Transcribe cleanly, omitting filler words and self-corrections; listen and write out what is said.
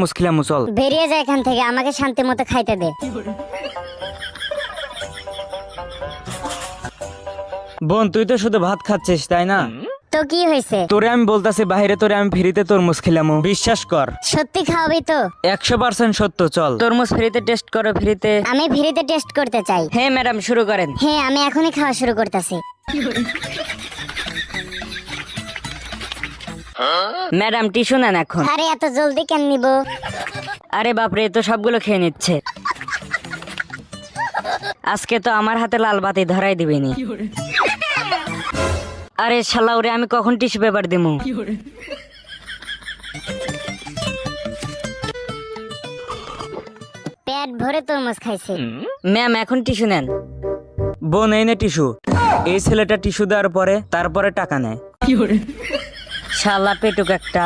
মুশকিলা মুচল। বেরিয়ে যায় এখান থেকে, আমাকে শান্তি মতো খাইতে দে। বোন তুই তো শুধু ভাত খাচ্ছিস তাই না? তো কি হয়েছে? তোরে আমি বলতাছি বাইরে, তোরে আমি ফ্রিতে তরমুজ খিলামু, বিশ্বাস কর। সত্যি খাওয়াবি তো? 100% সত্য। চল তরমুজ ফ্রিতে টেস্ট করো, ফ্রিতে। আমি ফ্রিতে টেস্ট করতে চাই। হ্যাঁ ম্যাডাম, শুরু করেন। হ্যাঁ, আমি এখনই খাওয়া শুরু করতেছি। ম্যাডাম টিস্যু নেন এখন। আরে এত জলদি কেন নিব? আরে বাপরে, এ তো সবগুলো খেয়ে নিচ্ছে। আজকে তো আমার হাতে লাল বাতি ধরাই দিবেনি। আরে শালা ওরে, আমি কখন টিস্যু পেপার দিমু? পেট ভরে তরমুজ খাইছে। ম্যাম এখন টিস্যু নেন। বোন এই নে টিস্যু। এই ছেলেটা টিস্যু দেওয়ার পরে তারপরে টাকা নেয়। শালা পেটুক একটা।